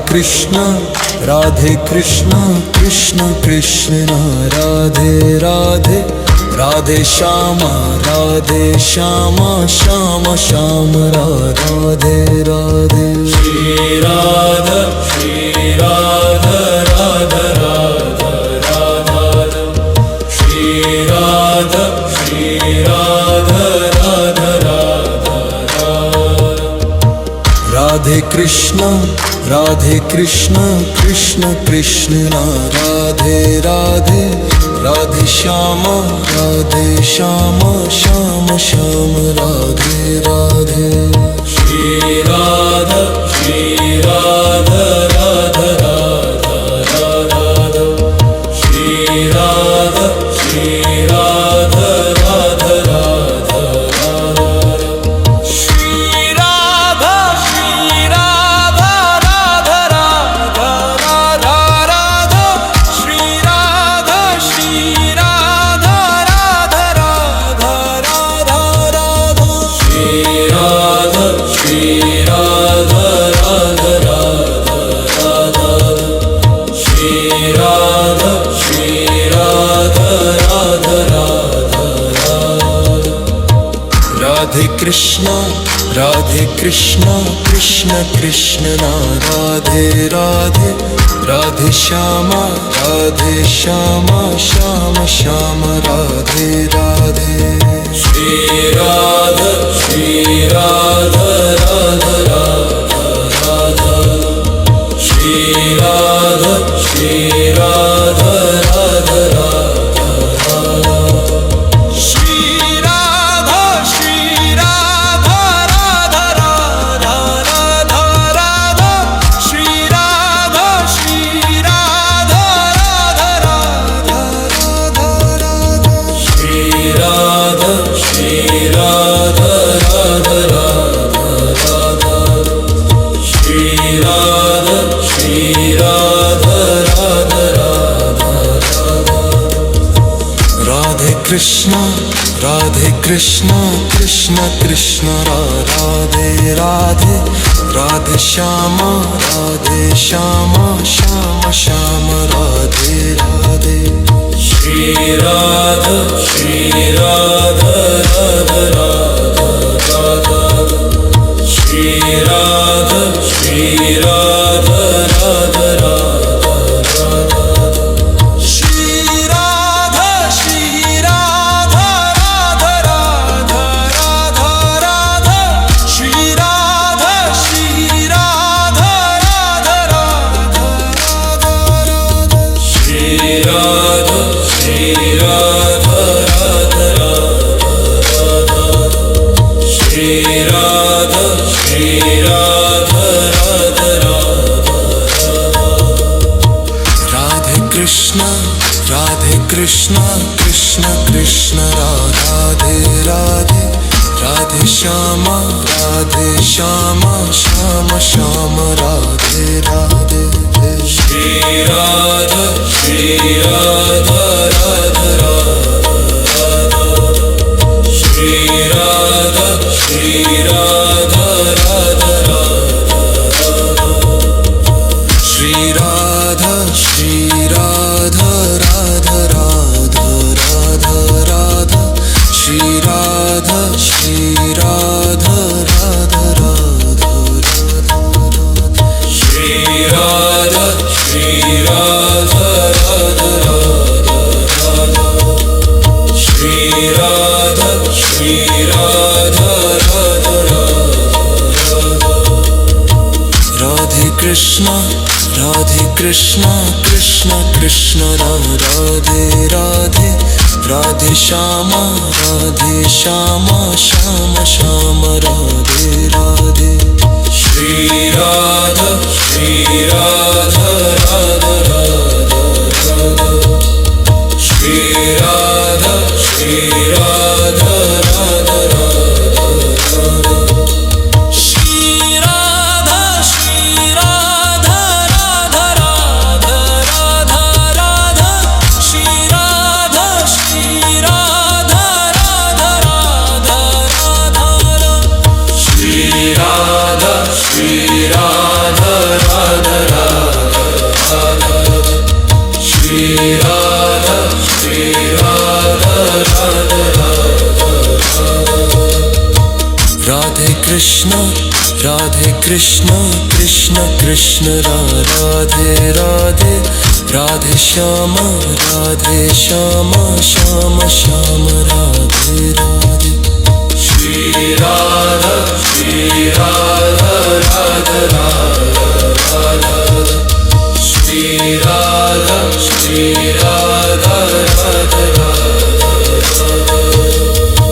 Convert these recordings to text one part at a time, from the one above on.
Krishna Krishna Krishna Radhe Radhe, Radhe Shyama Shyam Shyam Radhe Radhe. Shri Radha Radha Radha Radha, Shri Radha Radha Radha. Radhe Krishna Krishna Krishna Radhe Radhe, Radhe Shyama Shyam Shyam Radhe Radhe. Shri Radha Radha Radha Radha, Shri Radha Radha Radha Radha. Shri Radha Radha Radha Radha Radha, Shri Radha Radha Radha Radha Radha. Shri Radha Radha Radha Radha Radha, Shri Radha Radha Radha Radha. Radhe Krishna Krishna Krishna Radhe Radhe, Radhe Shyama Shyam Shyam Radhe Radhe. Shri Radha Radha Radha Radha, Shri Radha Radha Radha Radha. Shri Radha Radha Radha Radha, Shri Radha Radha Radha Radha. Shri Radha Radha Radha Radha, Shri Radha Radha Radha Radha. Radhe Krishna Krishna Krishna Radhe Radhe, Radhe Shyama Shyam Shyam Radhe Radhe. Shri Radha Radha Radha Radha, Shri Radha Radha Radha Radha. Shri Radha Radha Radha Radha Radha, Shri Radha Radha Radha Radha Radha. Shri Radha Radha Radha Radha, Shri Radha Radha Radha Radha. Radhe Krishna Krishna Krishna Radhe Radhe, Radhe Shyama Shyam Shyam Radhe Radhe. Shri Radha Radha Radha Radha, Shri Radha Radha Radha Radha. Shri Radha Radha Radha Radha, Shri Radha Radha Radha Radha. Shri Radha Radha Radha Radha, Shri Radha Radha Radha Radha. Radhe Krishna Krishna Krishna Radhe Radhe, Radhe Shyama Shyam Shyam Radhe Radhe. Shri Radha Radha Radha Radha, Shri Radha Radha Radha Radha. Shri Radha Radha Radha Radha Radha, Shri Radha Radha Radha Radha Radha. Shri Radha Radha Radha Krishna Krishna Krishna Radhe Radhe Radhe Shyam Shyam Shyam Radhe Radhe Shri Radha Shri Radha Radha Radha Radha Shri Radha Shri Radha Radha Radha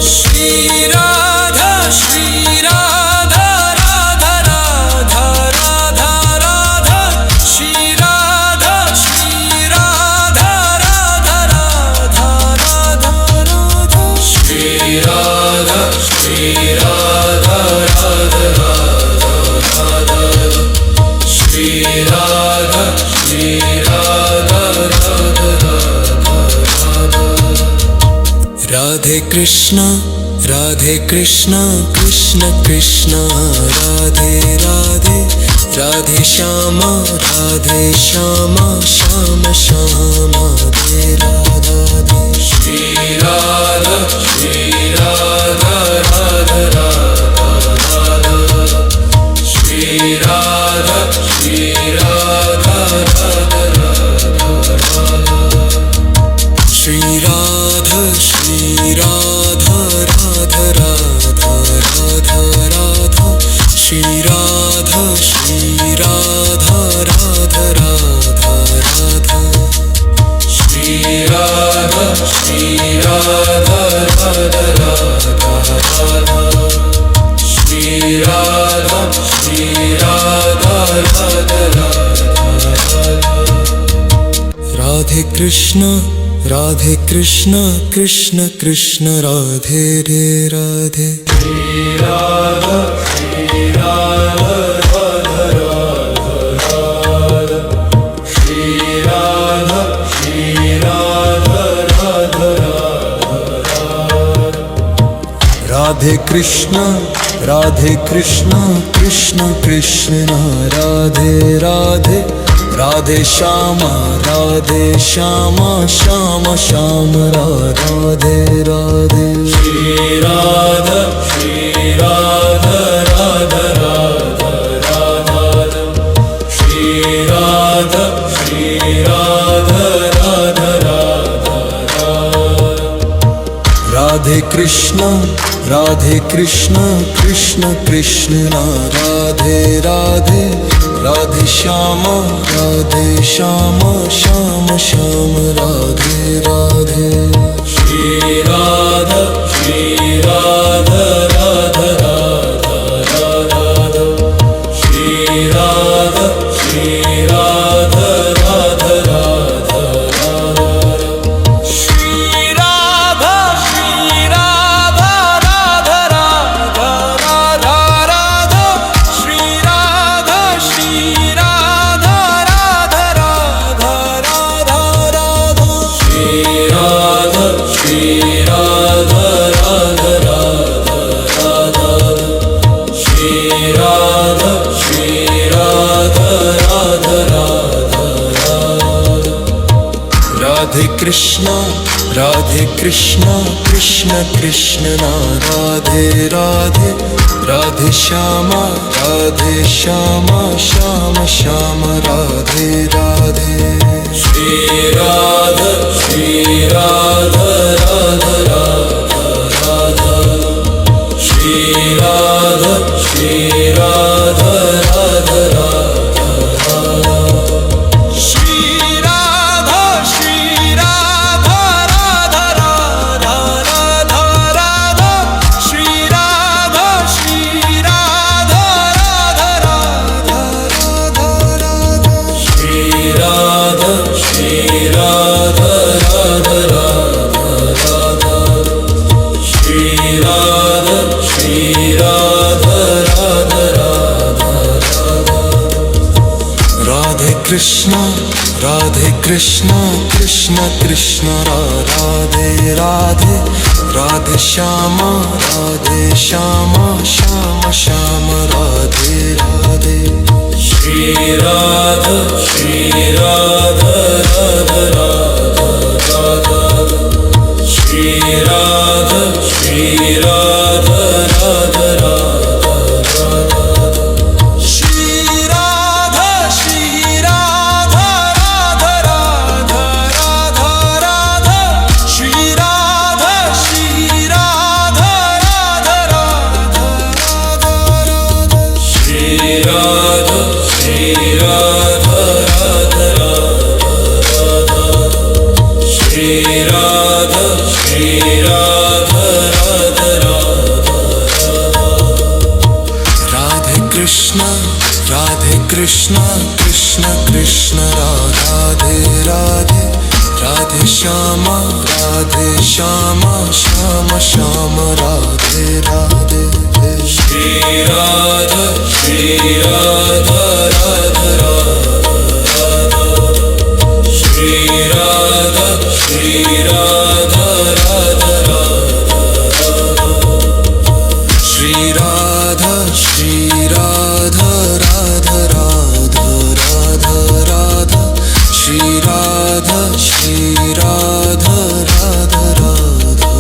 Shri Radha Shri Radha Radha Radha Radha Radha Shri Radha Shri Radha Radha Radha Radha Shri Radha Shri Radha Radha Radha Shri Radha Shri Radha Radha Radhe Krishna Krishna Krishna Radhe Radhe Radhe Shyam Shyam Shyam Radhe Radhe Shri Radha Shri Radha Radha Radha Shri Radha Shri Radha Radha Shri Radha Shri Radha Radha Radha Radha Radha Shri Radha Shri Radha Radha Radha Radha Shri Radha Shri Radha Radha Radha Shri Radha Shri Radha Radha Radhe Krishna Krishna Krishna Radhe Radhe Shri Radha Shri Radha Radha Radha Shri Radha Shri Radha Radha Radhe Krishna Krishna Krishna Radhe Radhe Radhe Shama Shama Shama Radhe Radhe Shri Radha Shri Radha Radha Radha Shri Radha Shri Radha Radha Radhe Krishna Krishna Krishna Radhe Radhe Radhe Shama Shama Shama Radhe Radhe Shri Radha Shri Radha Radha Radha Shri Radha Shri Radha Radha Radha Shri Radha Shri Radha Radha Radha Radha Shri Radha Shri Radha Radha Radha Shri Radha Shri Radha Radha Radha Shri Radha Shri Radha Radha Radha Radhe Krishna Krishna Krishna Radhe Radhe Radhe Shama Shama Shama Radhe Radhe Shri Radha Shri Radha Radha Radha Shri Radha Shri Radha Radha Shri Radha Shri Radha Radha Radha Shri Radha Shri Radha Radha Shri Radha Shri Radha Radha Shri Radha Shri Radha Radha Radhe Krishna Krishna Radhe Radhe Radhe Shama Shama Radhe Radhe Shri Radha Shri Radha Radha Shri Radha Shri Radha Radha Radha Radha Radha Radhe Krishna Krishna Krishna Radhe Radhe Radhe Shyama Shyam Shyam Radhe Radhe Shri Radha Radha Radha Shri Radha Radha Radha Shri Radha Radha Radha Radha Radha Shri Radha Radha Radha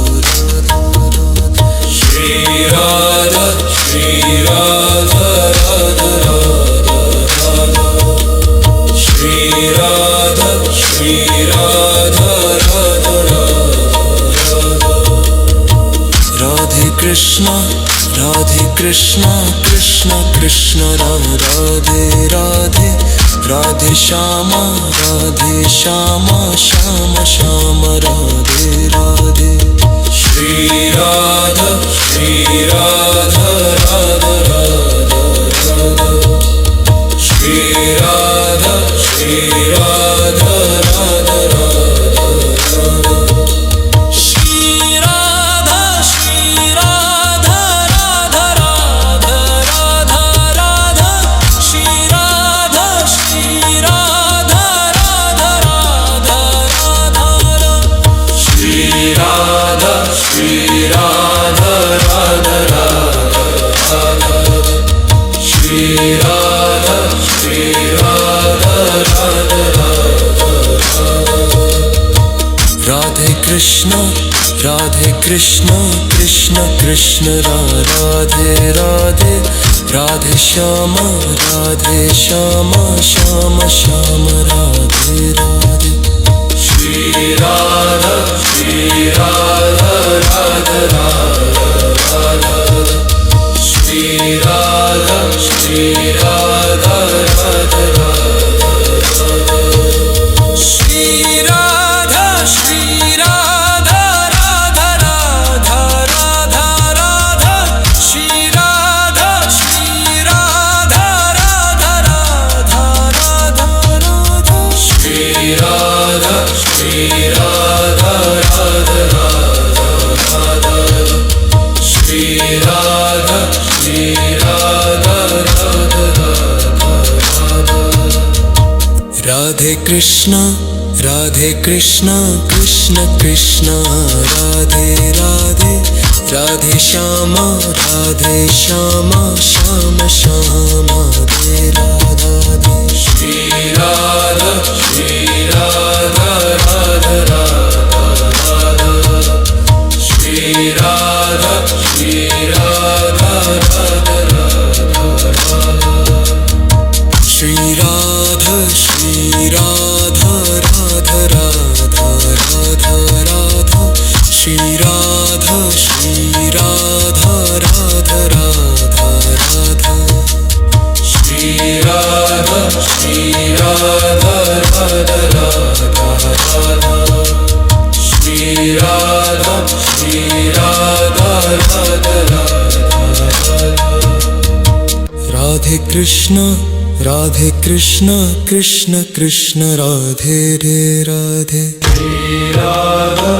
Radha Shri Radha Radha Radha Shri Radha Radha Radha Radhe Krishna Krishna Krishna Radhe Radhe Radhe Shyama Shyam Shyam Radhe Radhe Shri Radha Radha Radha Shri Radha Radha Radha Shri Radha Radha Radha Radha Radha Shri Radha Radha Radha Radha Radha Shri Radha Radha Radha Radha Shri Radha Radha Radhe Krishna Krishna Krishna Radhe Radhe Radhe Shyam Shyam Shyam Radhe Radhe Shri Radha Radha Radha Shri Radha Radha Radha Shri Radha Radha Radha Radha Radha Shri Radha Radha Radha Radha Radha Shri Radha Radha Radha Radha Shri Radha Radha Radha Radhe Krishna Krishna Krishna Radhe Radhe Radhe Shyam Shyam Shyam Radhe Radhe Shri Radha Radha Radha Shri Radha Radha Radha Shri Radha Radha Radha Radha Shri Radha Radha Radha Radha Shri Radha Radha Radha Shri Radha Radha Radha Radhe Krishna Krishna Krishna Radhe रे Radhe Shri Radha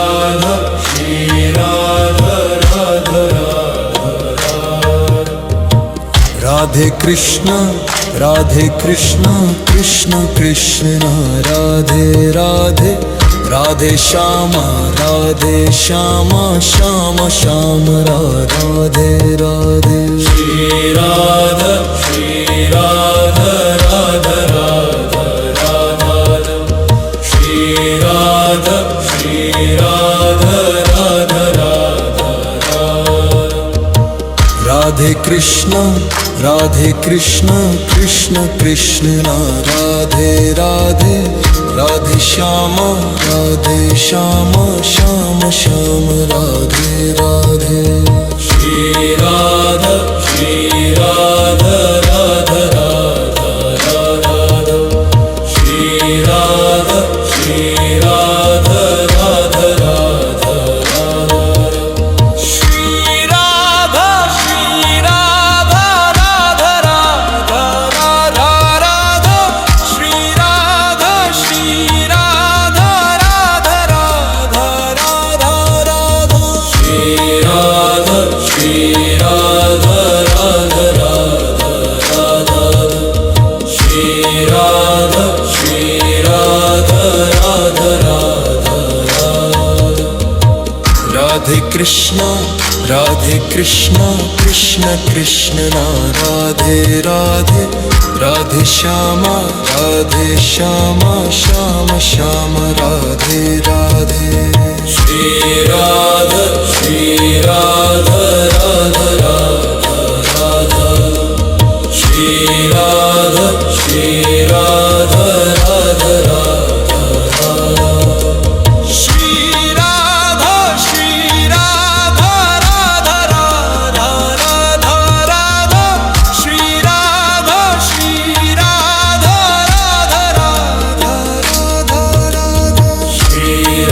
Radha Shri Radha Radha Radhe Krishna Krishna Krishna Radhe Radhe Radhe Shyam Shyam Shyam Radhe Radhe Shri Radha Radha Radha Shri Radha Radha Radha Radhe Krishna Krishna Krishna Radhe Radhe Radhe Shyam Shyam Shyam Radhe Radhe Shri Radha Radha Radha Krishna Krishna Krishna Radhe Radhe Radhe Shyama Shyam Shyam Radhe Radhe Shri Radha Radha Radha Radha Shri Radha Radha Radha Shri Radha Radha Radha Radha Radha Shri Radha Radha Radha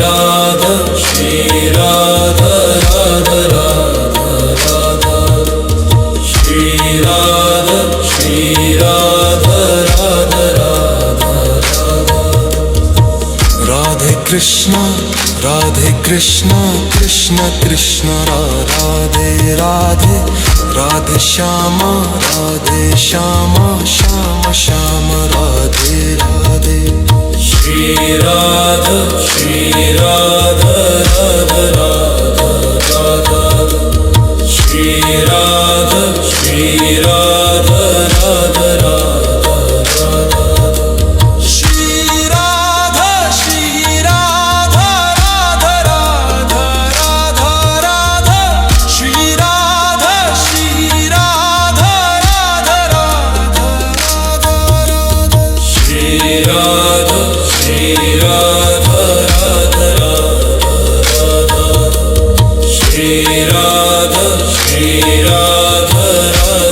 Radha Shri Radha Radha Radha Radha Shri Radha Radha Radha Radhe Krishna Krishna Krishna Radhe Radhe Radhe Shama Shama Shama Radhe Radhe Shri Radha Radha Radha Radha Shri Radha Radha Radha Shri Radha Radha Radha Radha Shri Radha Radha Radha Shri Radha Radha Radha Shri Radha Radha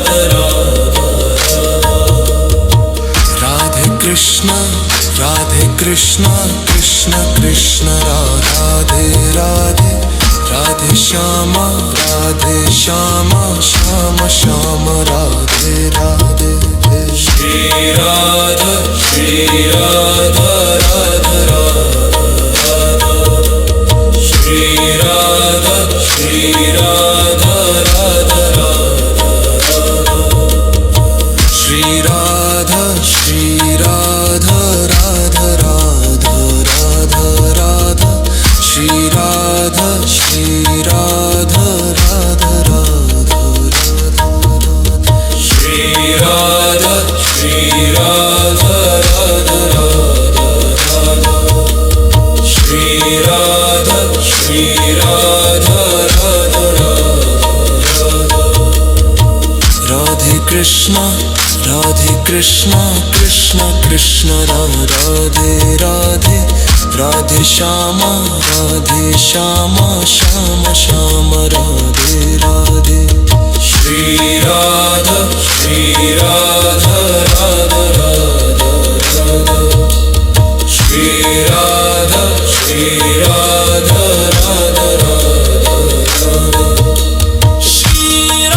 Radha Radhe Krishna Krishna Krishna Radhe Radhe Radhe Shama Shama Shama Radhe Radhe Shri Radha Radha Radha Shri Radha Radha Radha Shri Radha Radha Radha Radha Shri Radha Radha Radha Radha Shri Radha Radha Radha Shri Radha Radha Radha Radhe Krishna Krishna Radhe Radhe Radhe Shama Shama Shama Radhe Radhe Shri Radha Radha Radha Shri Radha Radha Radha Shri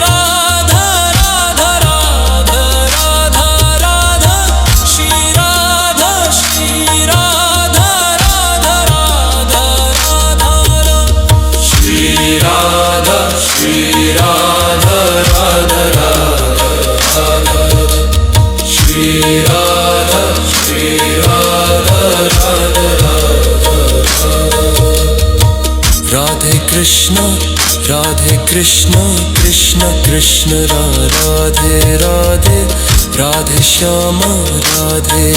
Radha Radha Radha Radha Shri Radha Radha Radha Shri Radha Radha Radha Shri Radha Radha Radha Radhe Krishna Krishna Radhe Radhe Radhe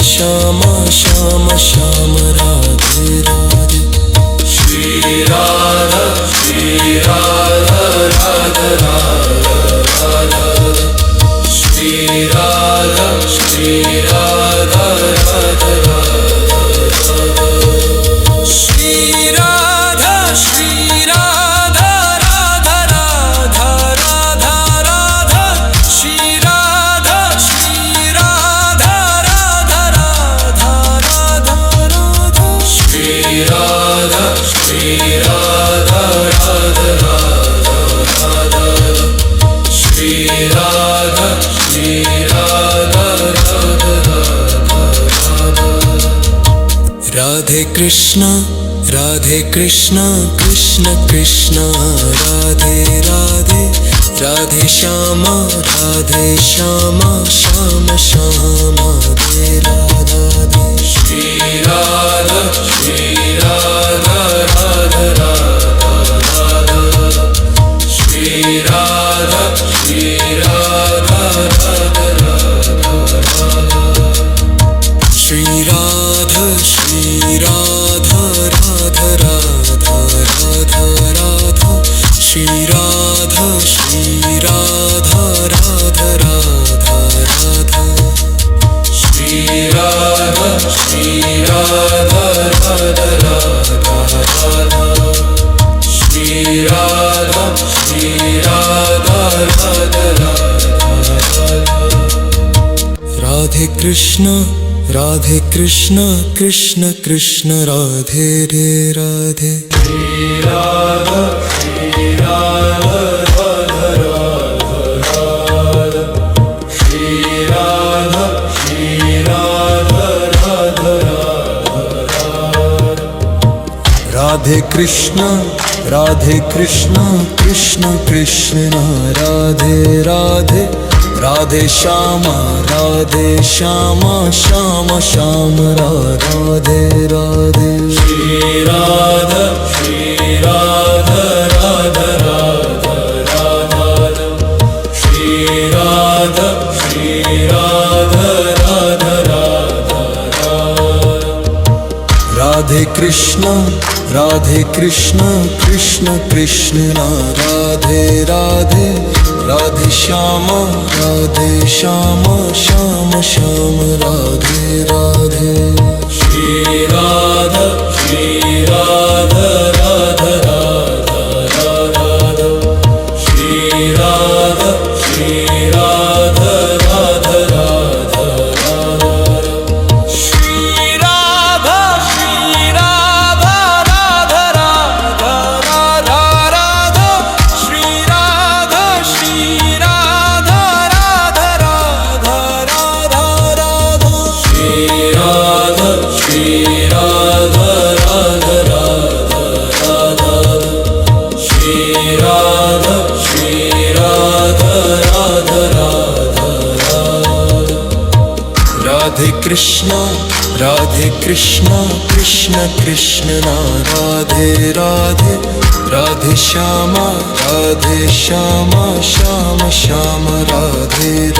Shama Shama Shama Radhe Radhe Shri Radha Radha Radha Shri Radha Radha Radha Shri Radha Radha Radha Radha Shri Radha Radha Radha Radha Shri Radha Radha Radha Shri Radha Radha Radha Radhe Krishna Krishna Krishna Radhe Radhe Radhe Shama Shama Shama Radhe Radhe Shri Radha Radha Radha Radha Shri Radha Radha Radha Radha Shri Radha Shri Radha Radha Radha Radha Shri Radha Shri Radha Radha Radha Radhe Krishna Krishna Krishna Radhe रे Radhe Shri Radha Shri Radha Radha Radha Radha Shri Radha Shri Radha Radha Radha Radhe Krishna Krishna Krishna Radhe Radhe Radhe Shyama Shyam Shyam Radhe Radhe Shri Radha Shri Radha Radha Radha Radha Shri Radha Shri Radha Radha Radha Radhe Krishna Krishna Krishna Radhe Radhe Radhe Shyama Shyam Shyam Radhe Radhe Shri Radha Shri Radha Radha Radha Radha Shri Radha Shri Radha Radha Radha Shri Radha Shri Radha Radha Radha Radha Shri Radha Shri Radha Radha Radha Radha Shri Radha Shri Radha Radha Radha Shri Radha Shri Radha Radha Radha Radhe Krishna Krishna Krishna Radhe Radhe Radhe Shyama Shyam Shyam Radhe